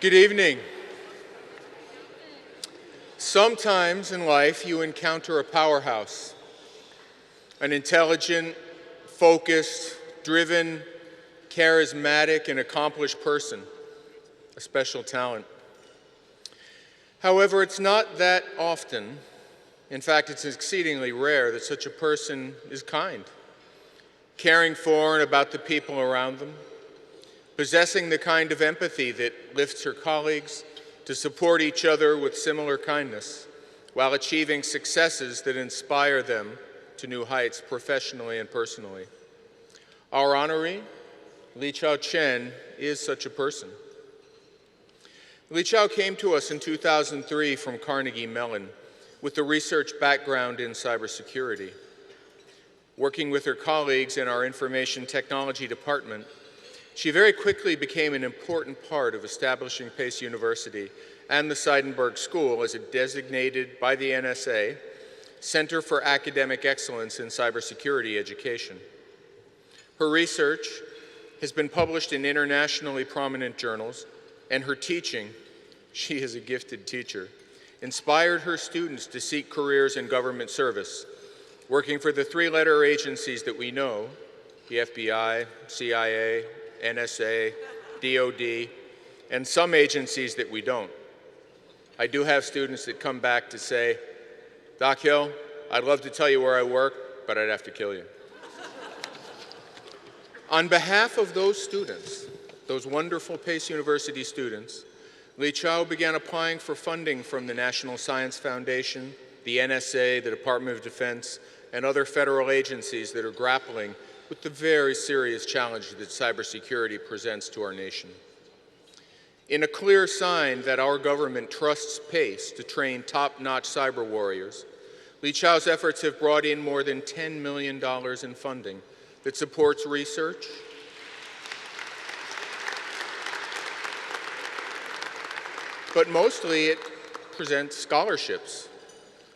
Good evening. Sometimes in life you encounter a powerhouse, an intelligent, focused, driven, charismatic, and accomplished person, a special talent. However, it's not that often, in fact, it's exceedingly rare that such a person is kind, caring for and about the people around them, possessing the kind of empathy that lifts her colleagues to support each other with similar kindness, while achieving successes that inspire them to new heights professionally and personally. Our honoree, Chen, is such a person. Chiou came to us in 2003 from Carnegie Mellon with a research background in cybersecurity. Working with her colleagues in our information technology department, she very quickly became an important part of establishing Pace University and the Seidenberg School as a designated by the NSA Center for Academic Excellence in Cybersecurity Education. Her research has been published in internationally prominent journals, and her teaching, she is a gifted teacher, inspired her students to seek careers in government service, working for the three-letter agencies that we know, the FBI, CIA, NSA, DOD, and some agencies that we don't. I do have students that come back to say, Doc Hill, I'd love to tell you where I work, but I'd have to kill you. On behalf of those students, those wonderful Pace University students, Chiou began applying for funding from the National Science Foundation, the NSA, the Department of Defense, and other federal agencies that are grappling with the very serious challenge that cybersecurity presents to our nation. In a clear sign that our government trusts Pace to train top-notch cyber warriors, Chiou's efforts have brought in more than $10 million in funding that supports research, but mostly it presents scholarships,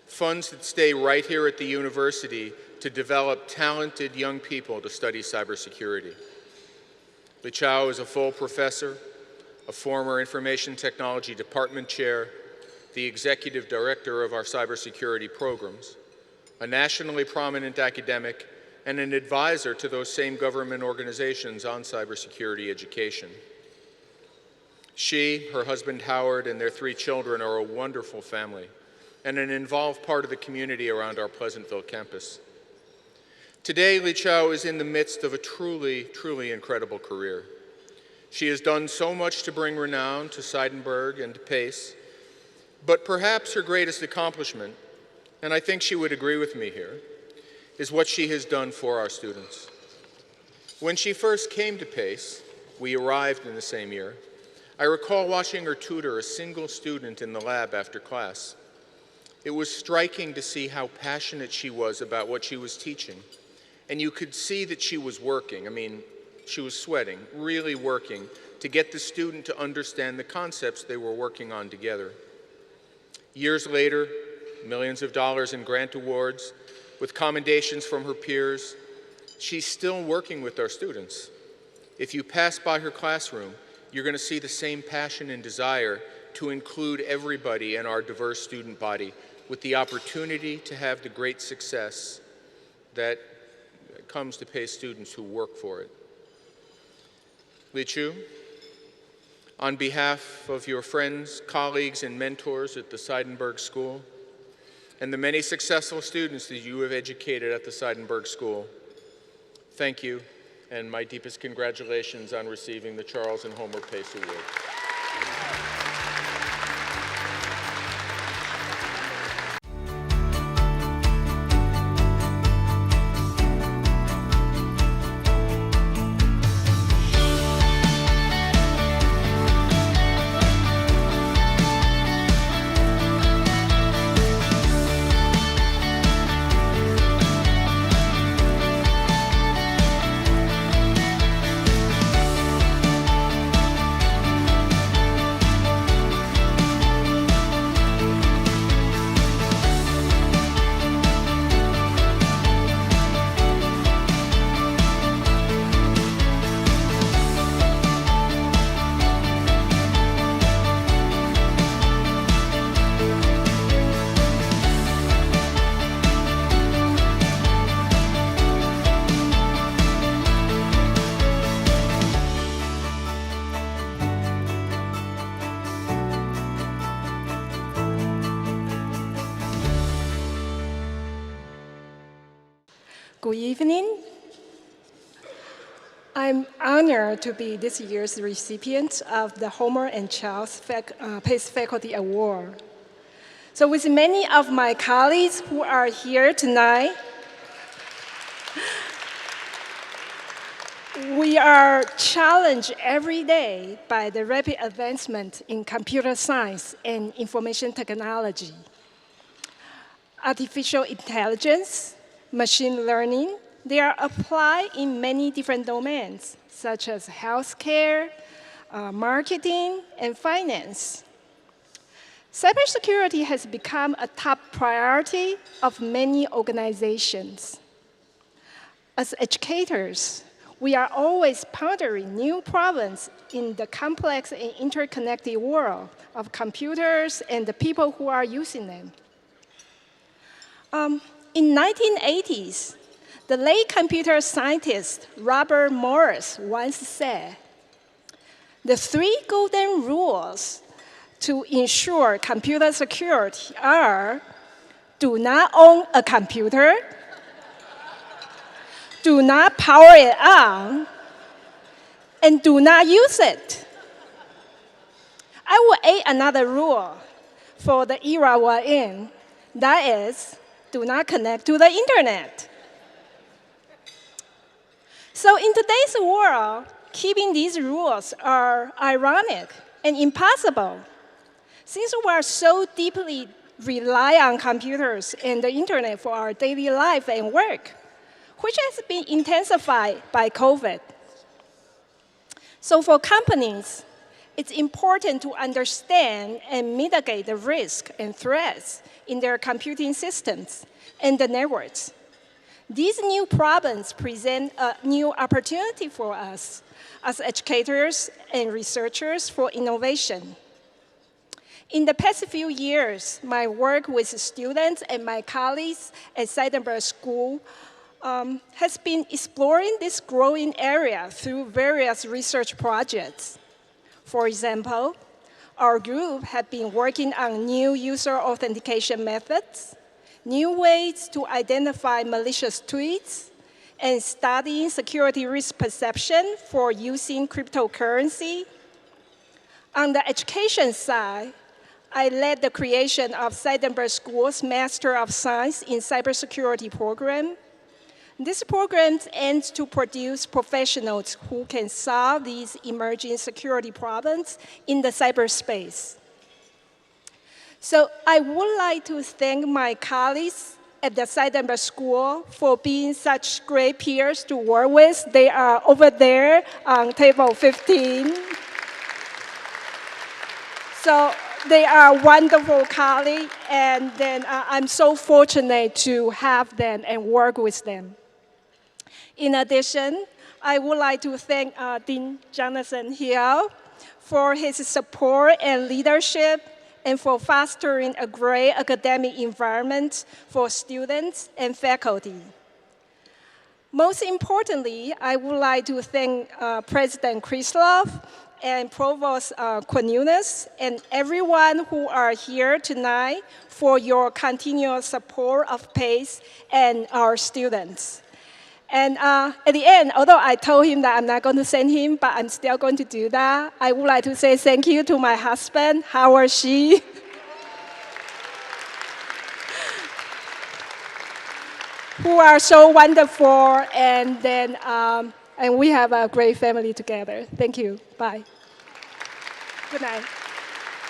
funds that stay right here at the university to develop talented young people to study cybersecurity. Chiou is a full professor, a former information technology department chair, the executive director of our cybersecurity programs, a nationally prominent academic, and an advisor to those same government organizations on cybersecurity education. She, her husband Howard, and their 3 children are a wonderful family and an involved part of the community around our Pleasantville campus. Today, Chiou is in the midst of a truly, truly incredible career. She has done so much to bring renown to Seidenberg and to Pace, but perhaps her greatest accomplishment, and I think she would agree with me here, is what she has done for our students. When she first came to Pace, we arrived in the same year, I recall watching her tutor a single student in the lab after class. It was striking to see how passionate she was about what she was teaching. And you could see that she was working. I mean, she was sweating, really working to get the student to understand the concepts they were working on together. Years later, millions of dollars in grant awards, with commendations from her peers, she's still working with our students. If you pass by her classroom, you're going to see the same passion and desire to include everybody in our diverse student body with the opportunity to have the great success that comes to Pace students who work for it. Chiou, on behalf of your friends, colleagues, and mentors at the Seidenberg School, and the many successful students that you have educated at the Seidenberg School, thank you, and my deepest congratulations on receiving the Charles and Homer Pace Award. Good evening. I'm honored to be this year's recipient of the Homer and Charles Pace Faculty Award. So with many of my colleagues who are here tonight, we are challenged every day by the rapid advancement in computer science and information technology. Artificial intelligence, machine learning, they are applied in many different domains, such as healthcare, marketing, and finance. Cybersecurity has become a top priority of many organizations. As educators, we are always pondering new problems in the complex and interconnected world of computers and the people who are using them. In 1980s, the late computer scientist Robert Morris once said, "The three golden rules to ensure computer security are: do not own a computer, do not power it on, and do not use it." I will add another rule for the era we're in. That is, do not connect to the internet. So in today's world, keeping these rules are ironic and impossible, since we are so deeply rely on computers and the internet for our daily life and work, which has been intensified by COVID. So for companies, it's important to understand and mitigate the risk and threats in their computing systems and the networks. These new problems present a new opportunity for us as educators and researchers for innovation. In the past few years, my work with students and my colleagues at Seidenberg School has been exploring this growing area through various research projects. For example, our group had been working on new user authentication methods, new ways to identify malicious tweets, and studying security risk perception for using cryptocurrency. On the education side, I led the creation of Seidenberg School's Master of Science in Cybersecurity program. This program aims to produce professionals who can solve these emerging security problems in the cyberspace. So I would like to thank my colleagues at the Seidenberg School for being such great peers to work with. They are over there on table 15. So they are wonderful colleagues, and then I'm so fortunate to have them and work with them. In addition, I would like to thank Dean Jonathan Hill for his support and leadership, and for fostering a great academic environment for students and faculty. Most importantly, I would like to thank President Krislov and Provost Cornelius and everyone who are here tonight for your continuous support of PACE and our students. And at the end, although I told him that I'm not going to send him, but I'm still going to do that, I would like to say thank you to my husband, Howard Shi, who are so wonderful, and then and we have a great family together. Thank you. Bye. Good night.